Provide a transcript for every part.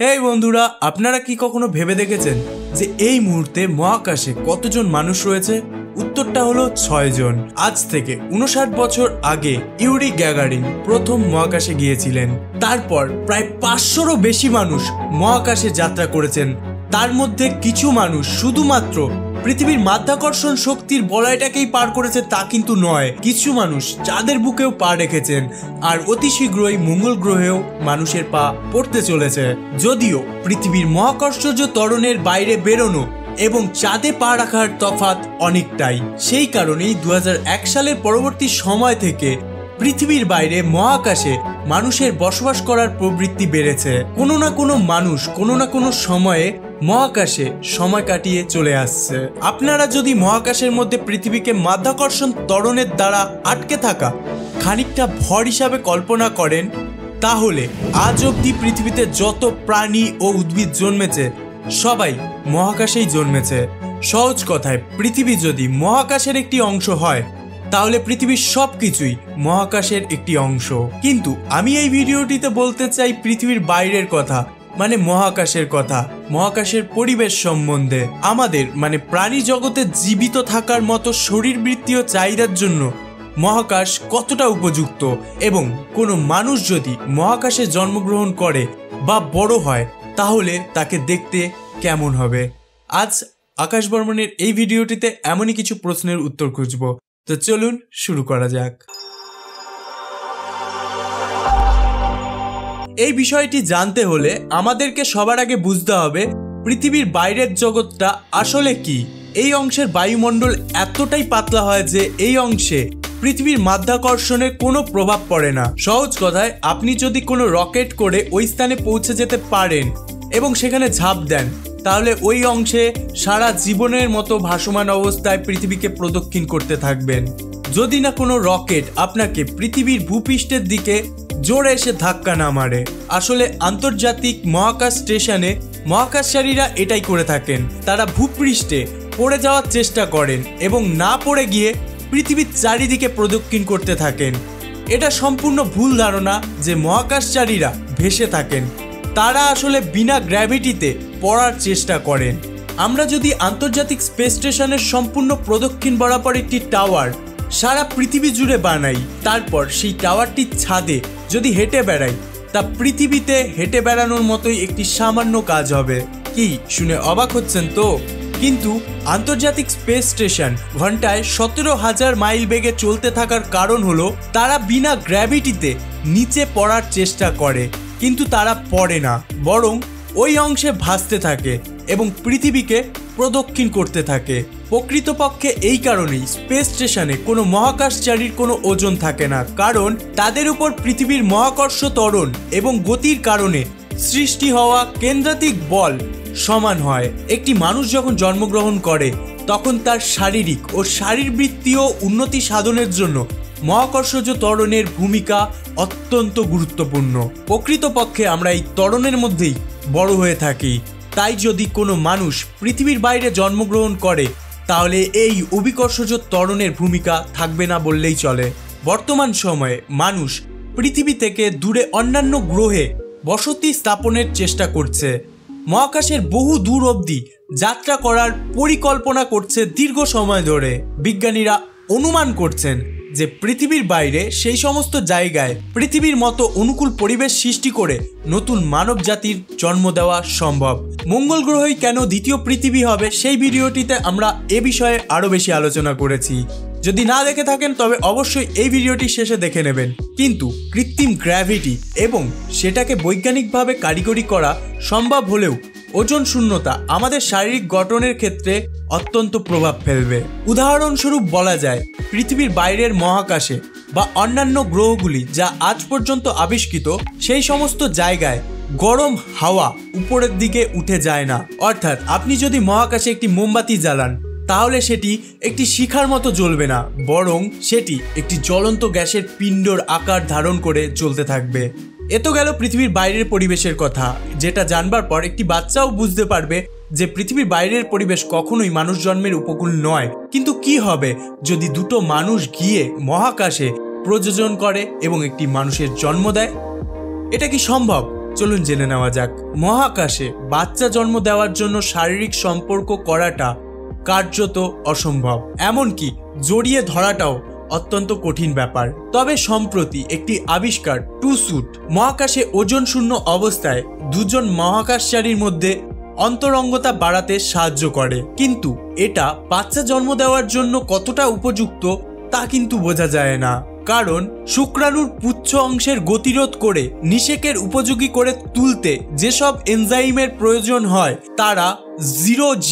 এই বন্ধুরা, আপনারা কি কখনো ভেবে দেখেছেন যে এই মুহূর্তে মহাকাশে কতজন মানুষ রয়েছে? উত্তরটা হলো 6 জন। আজ থেকে 59 বছর আগে ইউরি গ্যাগারিন প্রথম মহাকাশে গিয়েছিলেন। তারপর প্রায় 500রও বেশি মানুষ মহাকাশে যাত্রা করেছেন। তার মধ্যে কিছু মানুষ শুধুমাত্র পৃথিবীর মাধ্যাকর্ষণ শক্তির বলয়টাকেই পার করেছে তা কিন্তু নয়, কিছু মানুষ চাঁদের বুকেও পা রেখেছেন, আর অতি শীঘ্রই মঙ্গল গ্রহেও মানুষের পা পড়তে চলেছে। যদিও পৃথিবীর মহাকর্ষজ ত্বরণের বাইরে বেরোনো এবং চাঁদে পা রাখার তফাৎ অনেকটাই, সেই কারণেই 2001 সালের পরবর্তী সময় থেকে পৃথিবীর বাইরে মহাকাশে মানুষের বসবাস করার প্রবৃত্তি বেড়েছে। কোনো না কোনো মানুষ কোনো না কোনো সময়ে মহাকাশে সময় কাটিয়ে চলে আসছে। আপনারা যদি মহাকাশের মধ্যে পৃথিবীকে মাধ্যাকর্ষণ ত্বরণের দ্বারা আটকে থাকা খানিকটা ভর হিসাবে কল্পনা করেন, তাহলে আজ অবধি পৃথিবীতে যত প্রাণী ও উদ্ভিদ জন্মেছে সবাই মহাকাশেই জন্মেছে। সহজ কথায়, পৃথিবী যদি মহাকাশের একটি অংশ হয় তাহলে পৃথিবীর সবকিছুই মহাকাশের একটি অংশ। কিন্তু আমি এই ভিডিওটিতে বলতে চাই পৃথিবীর বাইরের কথা, মানে মহাকাশের কথা, মহাকাশের পরিবেশ সম্বন্ধে। আমাদের মানে প্রাণী জগতে জীবিত থাকার মতো শরীরবৃত্তীয় চাহিদার জন্য মহাকাশ কতটা উপযুক্ত, এবং কোনো মানুষ যদি মহাকাশে জন্মগ্রহণ করে বা বড় হয় তাহলে তাকে দেখতে কেমন হবে। আজ আকাশ বর্মনের এই ভিডিওটিতে এমনই কিছু প্রশ্নের উত্তর খুঁজব। তো চলুন শুরু করা যাক। এই বিষয়টি জানতে হলে আমাদেরকে সবার আগে বুঝতে হবে পৃথিবীর বাইরের জগৎটা আসলে কি। এই অংশের বায়ুমণ্ডল এতটাই পাতলা হয় যে এই অংশে পৃথিবীর মাধ্যাকর্ষণের কোনো প্রভাব পড়ে না। সহজ কথায়, আপনি যদি কোনো রকেট করে ওই স্থানে পৌঁছে যেতে পারেন এবং সেখানে ঝাঁপ দেন, তাহলে ওই অংশে সারা জীবনের মতো ভাসমান অবস্থায় পৃথিবীকে প্রদক্ষিণ করতে থাকবেন, যদি না কোনো রকেট আপনাকে পৃথিবীর ভূপৃষ্ঠের দিকে জোরে এসে ধাক্কা না মারে। আসলে আন্তর্জাতিক মহাকাশ স্টেশনে মহাকাশচারীরা এটাই করে থাকেন, তারা ভূপৃষ্ঠে পড়ে যাওয়ার চেষ্টা করেন এবং না পড়ে গিয়ে পৃথিবীর চারিদিকে প্রদক্ষিণ করতে থাকেন। এটা সম্পূর্ণ ভুল ধারণা যে মহাকাশচারীরা ভেসে থাকেন, তারা আসলে বিনা গ্র্যাভিটিতে পড়ার চেষ্টা করেন। আমরা যদি আন্তর্জাতিক স্পেস স্টেশনের সম্পূর্ণ প্রদক্ষিণ বরাবর একটি টাওয়ার সারা পৃথিবী জুড়ে বানাই, তারপর সেই টাওয়ারটির ছাদে যদি হেঁটে বেড়াই, তা পৃথিবীতে হেঁটে বেড়ানোর মতোই একটি সামান্য কাজ হবে। কি শুনে অবাক হচ্ছেন তো? কিন্তু আন্তর্জাতিক স্পেস স্টেশন ঘন্টায় 17,000 মাইল বেগে চলতে থাকার কারণ হলো তারা বিনা গ্র্যাভিটিতে নিচে পড়ার চেষ্টা করে, কিন্তু তারা পড়ে না, বরং ওই অংশে ভাসতে থাকে এবং পৃথিবীকে প্রদক্ষিণ করতে থাকে। প্রকৃতপক্ষে এই কারণেই স্পেস স্টেশনে কোনো মহাকাশচারীর কোনো ওজন থাকে না, কারণ তাদের উপর পৃথিবীর মহাকর্ষ ত্বরণ এবং গতির কারণে সৃষ্টি হওয়া কেন্দ্রাতিক বল সমান হয়। একটি মানুষ যখন জন্মগ্রহণ করে তখন তার শারীরিক ও শারীরবৃত্তীয় উন্নতি সাধনের জন্য মহাকর্ষজ ত্বরণের ভূমিকা অত্যন্ত গুরুত্বপূর্ণ। প্রকৃতপক্ষে আমরা এই ত্বরণের মধ্যেই বড় হয়ে থাকি। তাই যদি কোনো মানুষ পৃথিবীর বাইরে জন্মগ্রহণ করে তাহলে এই অভিকর্ষজ ত্বরণের ভূমিকা থাকবে না বললেই চলে। বর্তমান সময়ে মানুষ পৃথিবী থেকে দূরে অন্যান্য গ্রহে বসতি স্থাপনের চেষ্টা করছে, মহাকাশের বহু দূর অবধি যাত্রা করার পরিকল্পনা করছে দীর্ঘ সময় ধরে। বিজ্ঞানীরা অনুমান করছেন যে পৃথিবীর বাইরে সেই সমস্ত জায়গায় পৃথিবীর মতো অনুকূল পরিবেশ সৃষ্টি করে নতুন মানব জাতির জন্ম দেওয়া সম্ভব। মঙ্গল গ্রহই কেন দ্বিতীয় পৃথিবী হবে, সেই ভিডিওটিতে আমরা এ বিষয়ে আরো বেশি আলোচনা করেছি। যদি না দেখে থাকেন তবে অবশ্যই এই ভিডিওটি শেষে দেখে নেবেন। কিন্তু কৃত্রিম গ্র্যাভিটি এবং সেটাকে বৈজ্ঞানিকভাবে কারিগরি করা সম্ভব হলেও ওজন শূন্যতা আমাদের শারীরিক গঠনের ক্ষেত্রে অত্যন্ত প্রভাব ফেলবে। উদাহরণস্বরূপ বলা যায়, পৃথিবীর বাইরের মহাকাশে বা অন্যান্য গ্রহগুলি যা আজ পর্যন্ত আবিষ্কৃত, সেই সমস্ত জায়গায় গরম হাওয়া উপরের দিকে উঠে যায় না। অর্থাৎ আপনি যদি মহাকাশে একটি মোমবাতি জ্বালান তাহলে সেটি একটি শিখার মতো জ্বলবে না, বরং সেটি একটি জ্বলন্ত গ্যাসের পিণ্ডর আকার ধারণ করে জ্বলতে থাকবে। এ তো গেল পৃথিবীর বাইরের পরিবেশের কথা, যেটা জানবার পর একটি বাচ্চাও বুঝতে পারবে যে পৃথিবীর বাইরের পরিবেশ কখনোই মানুষ জন্মের উপকূল নয়। কিন্তু কি হবে যদি দুটো মানুষ গিয়ে মহাকাশে প্রযোজন করে এবং একটি মানুষের জন্ম দেয়? এটা কি সম্ভব? চলুন জেনে নেওয়া যাক। মহাকাশে বাচ্চা জন্ম দেওয়ার জন্য শারীরিক সম্পর্ক করাটা কার্যত অসম্ভব, এমনকি জড়িয়ে ধরাটাও অত্যন্ত কঠিন ব্যাপার। তবে সম্প্রতি একটি আবিষ্কার টু স্যুট মহাকাশে ওজন শূন্য অবস্থায় দুজন মহাকাশচারীর মধ্যে অন্তরঙ্গতা বাড়াতে সাহায্য করে, কিন্তু এটা বাচ্চা জন্ম দেওয়ার জন্য কতটা উপযুক্ত তা কিন্তু বোঝা যায় না। কারণ শুক্রাণুর পুচ্ছ অংশের গতিরোধ করে নিষেকের উপযোগী করে তুলতে যেসব এনজাইমের প্রয়োজন হয় তারা 0G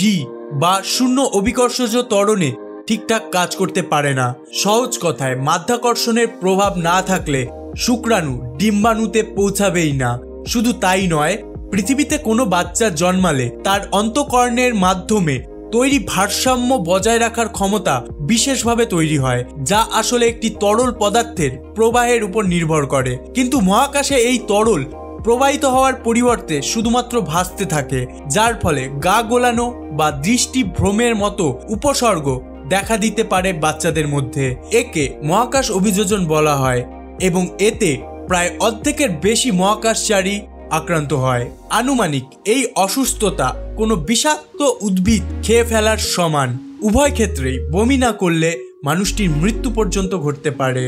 বা শূন্য অভিকর্ষজ ত্বরণে ঠিকঠাক কাজ করতে পারে না। সহজ কথায় মাধ্যাকর্ষণের প্রভাব না থাকলে শুক্রাণু ডিম্বাণুতে পৌঁছাবেই না। শুধু তাই নয়, পৃথিবীতে কোনো বাচ্চা জন্মালে তার অন্তঃকরণের মাধ্যমে তৈরি ভারসাম্য বজায় রাখার ক্ষমতা বিশেষভাবে তৈরি হয়, যা আসলে একটি তরল পদার্থের প্রবাহের উপর নির্ভর করে। কিন্তু মহাকাশে এই তরল প্রবাহিত হওয়ার পরিবর্তে শুধুমাত্র ভাসতে থাকে, যার ফলে গা গোলানো বা দৃষ্টি ভ্রমের মতো উপসর্গ দেখা দিতে পারে বাচ্চাদের মধ্যে। একে মহাকাশ অভিযোজন বলা হয় এবং এতে প্রায় অর্ধেকের বেশি মহাকাশচারী আক্রান্ত হয়। আনুমানিক এই অসুস্থতা কোনো বিষাক্ত উদ্ভিদ খেয়ে ফেলার সমান। উভয় ক্ষেত্রেই বমি না করলে মানুষটির মৃত্যু পর্যন্ত ঘটতে পারে।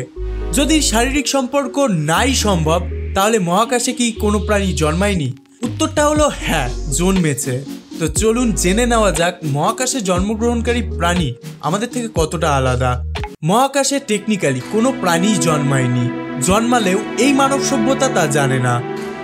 যদি শারীরিক সম্পর্ক নাই সম্ভব, তাহলে মহাকাশে কি কোনো প্রাণী জন্মায়নি? উত্তরটা হলো হ্যাঁ, জন্মেছে। তো চলুন জেনে নেওয়া যাক মহাকাশে জন্মগ্রহণকারী প্রাণী আমাদের থেকে কতটা আলাদা। মহাকাশে টেকনিক্যালি কোনো প্রাণী জন্মায়নি, জন্মালেও এই মানব সভ্যতা তা জানে না।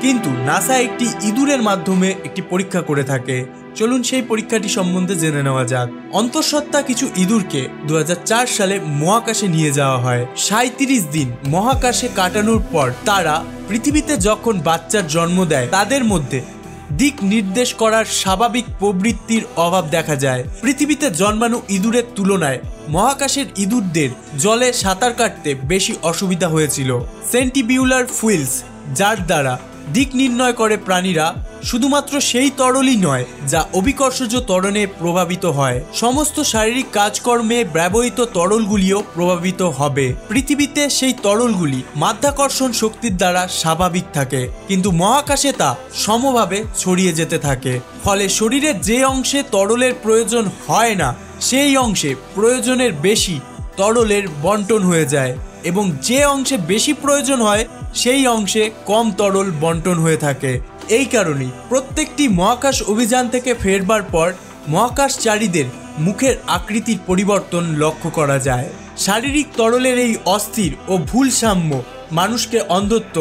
কিন্তু নাসা একটি ইঁদুরের মাধ্যমে একটি পরীক্ষা করে থাকে। চলুন সেই পরীক্ষাটি সম্বন্ধে জেনে নেওয়া যাক। অন্তঃসত্ত্বা কিছু ইঁদুরকে 2004 সালে মহাকাশে নিয়ে যাওয়া হয়। 37 দিন মহাকাশে কাটানোর পর তারা পৃথিবীতে যখন বাচ্চার জন্ম দেয়, তাদের মধ্যে দিক নির্দেশ করার স্বাভাবিক প্রবৃত্তির অভাব দেখা যায়। পৃথিবীতে জন্মানো ইঁদুরের তুলনায় মহাকাশের ইঁদুরদের জলে সাঁতার কাটতে বেশি অসুবিধা হয়েছিল। সেন্টিবিউলার ফুইলস, যার দ্বারা দিক নির্ণয় করে প্রাণীরা, শুধুমাত্র সেই তরলই নয় যা অভিকর্ষজ ত্বরণে প্রভাবিত হয়, সমস্ত শারীরিক কাজকর্মে ব্যবহৃত তরলগুলিও প্রভাবিত হবে। পৃথিবীতে সেই তরলগুলি মাধ্যাকর্ষণ শক্তির দ্বারা স্বাভাবিক থাকে, কিন্তু মহাকাশে তা সমভাবে ছড়িয়ে যেতে থাকে। ফলে শরীরের যে অংশে তরলের প্রয়োজন হয় না, সেই অংশে প্রয়োজনের বেশি তরলের বন্টন হয়ে যায়, এবং যে অংশে বেশি প্রয়োজন হয় সেই অংশে কম তরল বন্টন হয়ে থাকে। এই কারণেই প্রত্যেকটি মহাকাশ অভিযান থেকে ফেরবার পর মহাকাশচারীদের মুখের আকৃতির পরিবর্তন লক্ষ্য করা যায়। শারীরিক তরলের এই অস্থির ও ভুল সাম্য মানুষকে অন্ধত্ব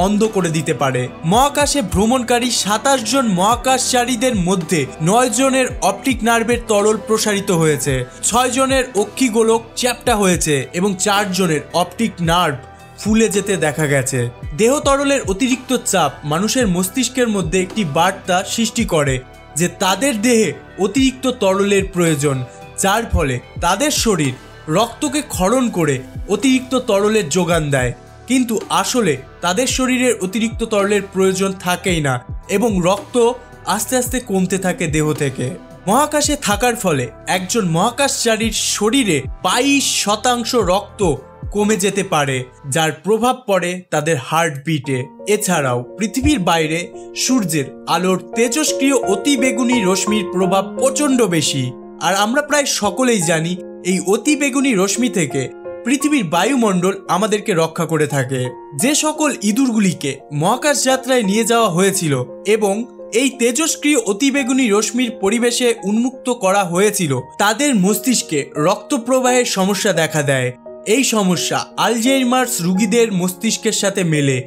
অন্ধ করে দিতে পারে। মহাকাশে ভ্রমণকারী 27 জন মহাকাশচারীদের মধ্যে 9 জনের অপটিক নার্ভের তরল প্রসারিত হয়েছে, 6 জনের অক্ষিগোলক চ্যাপ্টা হয়েছে এবং 4 জনের অপটিক নার্ভ ফুলে যেতে দেখা গেছে। দেহ তরলের অতিরিক্ত চাপ মানুষের মস্তিষ্কের মধ্যে একটি বার্তা সৃষ্টি করে যে তাদের দেহে অতিরিক্ত তরলের প্রয়োজন, যার ফলে তাদের শরীর রক্তকে ক্ষরণ করে অতিরিক্ত তরলের যোগান দেয়। কিন্তু আসলে তাদের শরীরের অতিরিক্ত তরলের প্রয়োজন থাকেই না এবং রক্ত আস্তে আস্তে কমতে থাকে দেহ থেকে। মহাকাশে থাকার ফলে একজন মহাকাশচারীর শরীরে 22% রক্ত কমে যেতে পারে, যার প্রভাব পড়ে তাদের হার্টবিটে। এছাড়াও পৃথিবীর বাইরে সূর্যের আলোর তেজস্ক্রিয় অতি বেগুনি রশ্মির প্রভাব প্রচণ্ড বেশি, আর আমরা প্রায় সকলেই জানি এই অতি বেগুনি রশ্মি থেকে পৃথিবীর বায়ুমণ্ডল আমাদেরকে রক্ষা করে থাকে। যে সকল ইঁদুরগুলিকে মহাকাশ যাত্রায় নিয়ে যাওয়া হয়েছিল এবং এই তেজস্ক্রিয় অতিবেগুনি রশ্মির পরিবেশে উন্মুক্ত করা হয়েছিল, তাদের মস্তিষ্কে রক্ত প্রবাহের সমস্যা দেখা দেয়। এই সমস্যা আলঝেইমার্স রোগীদের মস্তিষ্কের সাথে মেলে।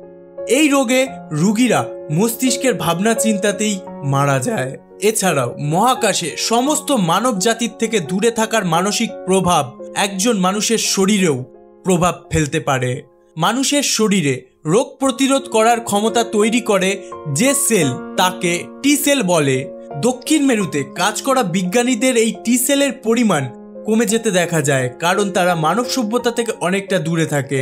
এই রোগে রোগীরা মস্তিষ্কের ভাবনা চিন্তাতেই মারা যায়। এছাড়াও মহাকাশে সমস্ত মানব জাতির থেকে দূরে থাকার মানসিক প্রভাব একজন মানুষের শরীরেও প্রভাব ফেলতে পারে। মানুষের শরীরে রোগ প্রতিরোধ করার ক্ষমতা তৈরি করে যে সেল, তাকে টি সেল বলে। দক্ষিণ মেরুতে কাজ করা বিজ্ঞানীদের এই টি সেলের পরিমাণ কমে যেতে দেখা যায়, কারণ তারা মানব সভ্যতা থেকে অনেকটা দূরে থাকে।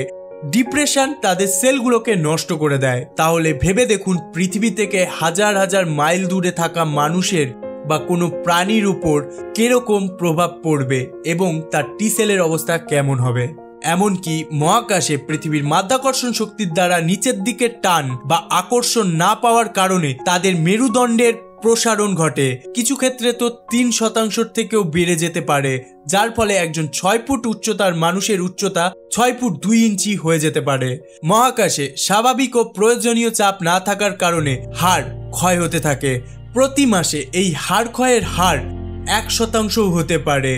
ডিপ্রেশন তাদের সেলগুলোকে নষ্ট করে দেয়। তাহলে ভেবে দেখুন, পৃথিবী থেকে হাজার হাজার মাইল দূরে থাকা মানুষের বা কোনো প্রাণীর উপর কিরকম প্রভাব পড়বে এবং তার টি সেলের অবস্থা কেমন হবে। এমনকি মহাকাশে পৃথিবীর মাধ্যাকর্ষণ শক্তির দ্বারা নিচের দিকে টান বা আকর্ষণ না পাওয়ার কারণে তাদের মেরুদণ্ডের প্রসারণ ঘটে। কিছু ক্ষেত্রে তো 3% থেকেও বেড়ে যেতে পারে, যার ফলে একজন 6 ফুট উচ্চতার মানুষের উচ্চতা 6 ফুট 2 ইঞ্চি হয়ে যেতে পারে। মহাকাশে স্বাভাবিক ও প্রয়োজনীয় চাপ না থাকার কারণে হাড় ক্ষয় হতে থাকে। প্রতি মাসে এই হাড় ক্ষয়ের হার 1% হতে পারে।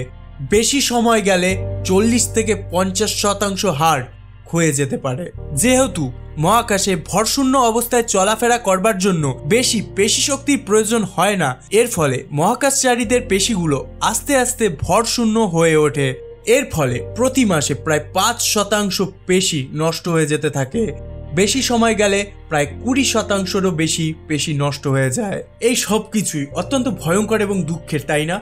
বেশি সময় গেলে 40 থেকে 50% হাড় ক্ষয়ে যেতে পারে। যেহেতু মহাকাশে ভরশূন্য অবস্থায় চলাফেরা করবার জন্য বেশি পেশি শক্তির প্রয়োজন হয় না, এর ফলে মহাকাশচারীদের পেশিগুলো আস্তে আস্তে ভরশূন্য হয়ে ওঠে। এর ফলে প্রতি মাসে প্রায় 5% পেশি নষ্ট হয়ে যেতে থাকে। বেশি সময় গেলে প্রায় 20%-রও বেশি পেশি নষ্ট হয়ে যায়। এই সব কিছুই অত্যন্ত ভয়ঙ্কর এবং দুঃখের, তাই না?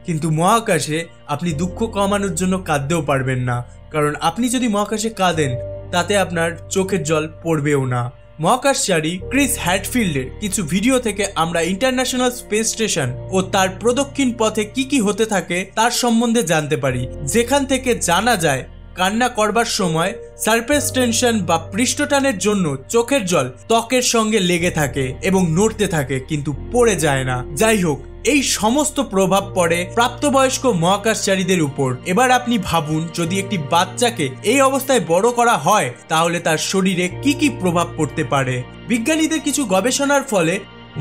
কিন্তু মহাকাশে আপনি দুঃখ কমানোর জন্য কাঁদতেও পারবেন না, কারণ আপনি যদি মহাকাশে কাঁদেন তাতে আপনার চোখের জল পড়বেও না। মহাকাশচারী ক্রিস হ্যাডফিল্ডের কিছু ভিডিও থেকে আমরা ইন্টারন্যাশনাল স্পেস স্টেশন ও তার প্রদক্ষিণ পথে কি হতে থাকে তার সম্বন্ধে জানতে পারি, যেখান থেকে জানা যায় কান্না করবার সময় সারফেস টেনশন বা পৃষ্ঠটানের জন্য চোখের জল ত্বকের সঙ্গে লেগে থাকে এবং নড়তে থাকে, কিন্তু পড়ে যায় না। যাই হোক, এই সমস্ত প্রভাব পড়ে প্রাপ্তবয়স্ক মহাকাশচারীদের উপর। এবার আপনি ভাবুন, যদি একটি বাচ্চাকে এই অবস্থায় বড় করা হয় তাহলে তার শরীরে কি প্রভাব পড়তে পারে। বিজ্ঞানীদের কিছু গবেষণার ফলে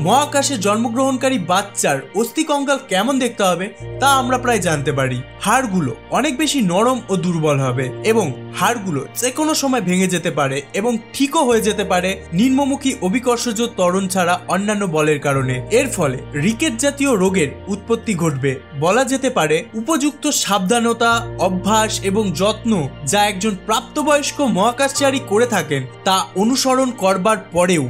মহাকাশে জন্মগ্রহণকারী বাচ্চার অস্থিকঙ্কাল কেমন দেখতে হবে তা আমরা প্রায় জানতে পারি। হাড়গুলো অনেক বেশি নরম ও দুর্বল হবে এবং হাড়গুলো যে কোনো সময় ভেঙে যেতে পারে এবং ঠিকও হয়ে যেতে পারে নিম্নমুখী অভিকর্ষজ ত্বরণ ছাড়া অন্যান্য বলের কারণে। এর ফলে রিকেট জাতীয় রোগের উৎপত্তি ঘটবে। বলা যেতে পারে উপযুক্ত সাবধানতা, অভ্যাস এবং যত্ন যা একজন প্রাপ্তবয়স্ক মহাকাশচারী করে থাকেন তা অনুসরণ করবার পরেও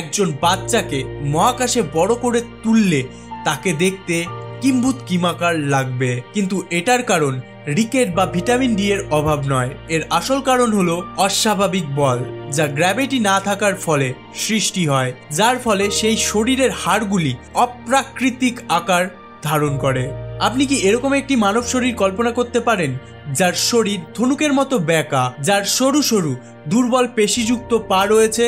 একজন বাচ্চাকে মহাকাশে বড় করে তুললে তাকে দেখতে কিম্ভূত কিমাকার লাগবে। কিন্তু এটার কারণ রিকেট বা ভিটামিন ডি এর অভাব নয়। এর আসল কারণ হলো অস্বাভাবিক বল, যা গ্র্যাভিটি না থাকার ফলে সৃষ্টি হয়, যার ফলে সেই শরীরের হাড়গুলি অপ্রাকৃতিক আকার ধারণ করে। আপনি কি এরকম একটি মানব শরীর কল্পনা করতে পারেন যার শরীর ধনুকের মতো বেঁকা, যার সরু সরু দুর্বল পেশিযুক্ত পা রয়েছে,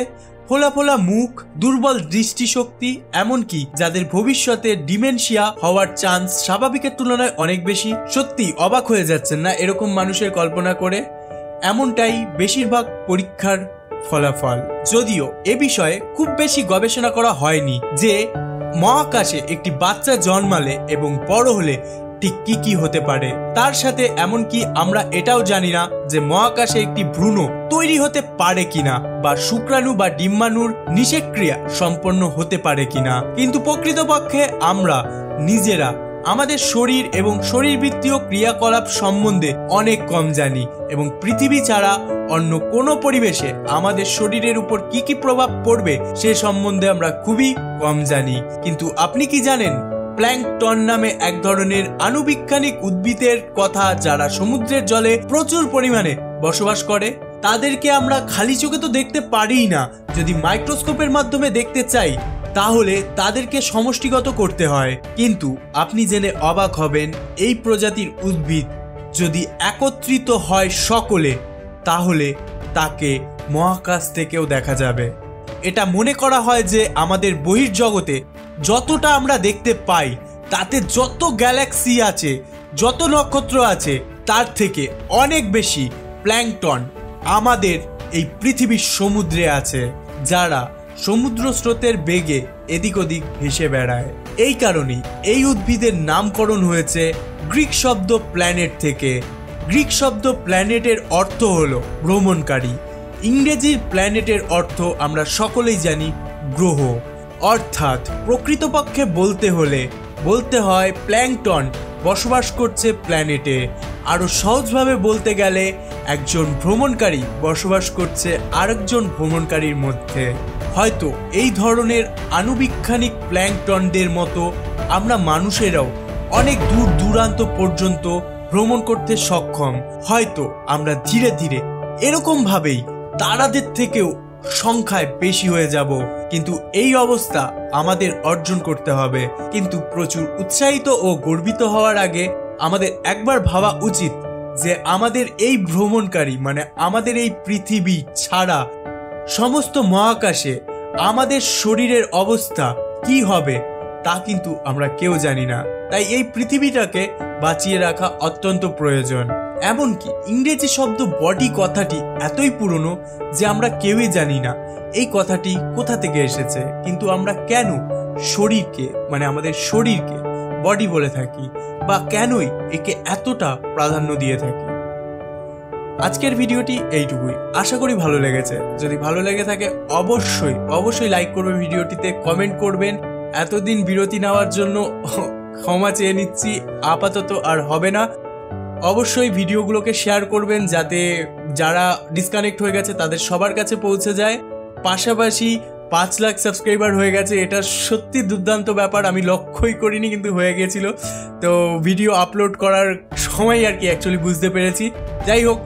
ফোলা ফোলা মুখ, দুর্বল দৃষ্টিশক্তি, এমনকি যাদের ভবিষ্যতে ডিমেনশিয়া হওয়ার চান্স স্বাভাবিকের তুলনায় অনেক বেশি? সত্যি অবাক হয়ে যাচ্ছেন না এরকম মানুষের কল্পনা করে? এমনটাই বেশিরভাগ পরীক্ষার ফলাফল। যদিও এ বিষয়ে খুব বেশি গবেষণা করা হয়নি যে মহাকাশে একটি বাচ্চা জন্মালে এবং বড় হলে ঠিক কি হতে পারে। তার সাথে এমনকি আমরা এটাও জানি না যে মহাকাশে একটি ভ্রূণ তৈরি হতে পারে কিনা বা শুক্রাণু বা ডিম্বাণুর নিষেক্রিয়া সম্পন্ন হতে পারে কিনা। কিন্তু প্রকৃতপক্ষে আমরা নিজেরা আমাদের শরীর এবং শরীরবৃত্তীয় ক্রিয়াকলাপ সম্বন্ধে অনেক কম জানি এবং পৃথিবী ছাড়া অন্য কোনো পরিবেশে আমাদের শরীরের উপর কি প্রভাব পড়বে সে সম্বন্ধে আমরা খুবই কম জানি। কিন্তু আপনি কি জানেন প্ল্যাঙ্কটন নামে এক ধরনের আণুবৈজ্ঞানিক উদ্ভিদের কথা যারা সমুদ্রের জলে প্রচুর পরিমাণে বসবাস করে? তাদেরকে আমরা খালি চোখে তো দেখতে পারিই না। যদি মাইক্রোস্কোপের মাধ্যমে দেখতে চাই তাহলে তাদেরকে সমষ্টিগত করতে হয়। কিন্তু আপনি জেনে অবাক হবেন, এই প্রজাতির উদ্ভিদ যদি একত্রিত হয় সকলে তাহলে তাকে মহাকাশ থেকেও দেখা যাবে। এটা মনে করা হয় যে আমাদের বহির্জগতে যতটা আমরা দেখতে পাই তাতে যত গ্যালাক্সি আছে, যত নক্ষত্র আছে, তার থেকে অনেক বেশি প্ল্যাঙ্কটন আমাদের এই পৃথিবীর সমুদ্রে আছে, যারা সমুদ্র স্রোতের বেগে এদিক ওদিক ভেসে বেড়ায়। এই কারণেই এই উদ্ভিদের নামকরণ হয়েছে গ্রিক শব্দ প্ল্যানেট থেকে। গ্রিক শব্দ প্ল্যানেটের অর্থ হলো ভ্রমণকারী। ইংরেজির প্ল্যানেটের অর্থ আমরা সকলেই জানি গ্রহ। অর্থাৎ প্রকৃতপক্ষে বলতে হয় প্ল্যাঙ্কটন বসবাস করছে প্ল্যানেটে। আরো সহজভাবে বলতে গেলে একজন ভ্রমণকারী বসবাস করছে আরেকজন ভ্রমণকারীর মধ্যে। হয়তো এই ধরনের আণুবৈজ্ঞানিক প্ল্যাঙ্কটনদের মতো আমরা মানুষেরাও অনেক দূর দূরান্ত পর্যন্ত ভ্রমণ করতে সক্ষম। হয়তো আমরা ধীরে ধীরে এরকম ভাবেই তারাদের থেকেও সংখ্যায় বেশি হয়ে যাব। কিন্তু এই অবস্থা আমাদের অর্জন করতে হবে। কিন্তু প্রচুর উৎসাহিত ও গর্বিত হওয়ার আগে আমাদের একবার ভাবা উচিত যে আমাদের এই ভ্রমণকারী মানে আমাদের এই পৃথিবী ছাড়া সমস্ত মহাকাশে আমাদের শরীরের অবস্থা কি হবে তা কিন্তু আমরা কেউ জানি না। তাই এই পৃথিবীটাকে বাঁচিয়ে রাখা অত্যন্ত প্রয়োজন। এমনকি ইংরেজি শব্দ বডি কথাটি এতই পুরনো যে আমরা কেউই জানি না এই কথাটি কোথা থেকে এসেছে, কিন্তু আমরা কেন শরীরকে মানে আমাদের শরীরকে বডি বলে থাকি বা কেনই একে এতটা প্রাধান্য দিয়ে থাকি। আজকের ভিডিওটি এইটুকুই, আশা করি ভালো লেগেছে। যদি ভালো লেগে থাকে অবশ্যই লাইক করবেন, ভিডিওটিতে কমেন্ট করবেন। এতদিন বিরতি নেওয়ার জন্য ক্ষমা চেয়ে নিচ্ছি, আপাতত আর হবে না। অবশ্যই ভিডিওগুলোকে শেয়ার করবেন যাতে যারা ডিসকানেক্ট হয়ে গেছে তাদের সবার কাছে পৌঁছে যায়। পাশাপাশি 5 লাখ সাবস্ক্রাইবার হয়ে গেছে, এটা সত্যি দুর্দান্ত ব্যাপার। আমি লক্ষ্যই করিনি কিন্তু হয়ে গেছিল। তো ভিডিও আপলোড করার সময় আর কি অ্যাকচুয়ালি বুঝতে পেরেছি। যাই হোক,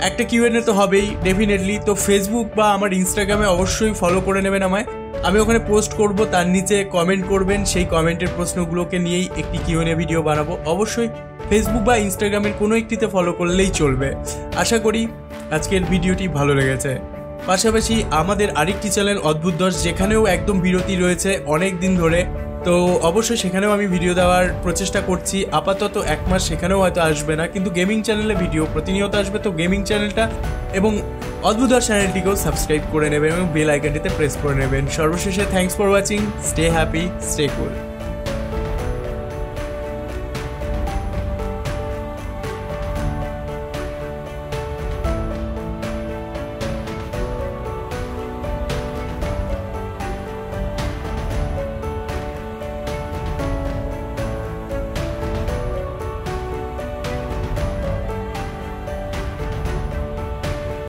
একটা কিউএনএ তো হবেই ডেফিনেটলি। তো ফেসবুক বা আমার ইনস্টাগ্রামে অবশ্যই ফলো করে নেবেন আমায়। আমি ওখানে পোস্ট করব, তার নিচে কমেন্ট করবেন, সেই কমেন্টের প্রশ্নগুলোকে নিয়েই একটি কিউএনএ ভিডিও বানাবো। অবশ্যই ফেসবুক বা ইনস্টাগ্রামের কোনো একটিতে ফলো করলেই চলবে। আশা করি আজকের ভিডিওটি ভালো লেগেছে। পাশাপাশি আমাদের আরেকটি চ্যানেল অদ্ভুত দশ, যেখানেও একদম বিরতি রয়েছে অনেক দিন ধরে। তো অবশ্যই সেখানেও আমি ভিডিও দেওয়ার প্রচেষ্টা করছি। আপাতত 1 মাস সেখানেও হয়তো আসবে না, কিন্তু গেমিং চ্যানেলে ভিডিও প্রতিনিয়ত আসবে। তো গেমিং চ্যানেলটা এবং অদ্ভুত দশ চ্যানেলটিকেও সাবস্ক্রাইব করে নেবেন এবং বেল আইকনটিতে প্রেস করে নেবেন। সর্বশেষে thanks for watching, stay happy, stay cool.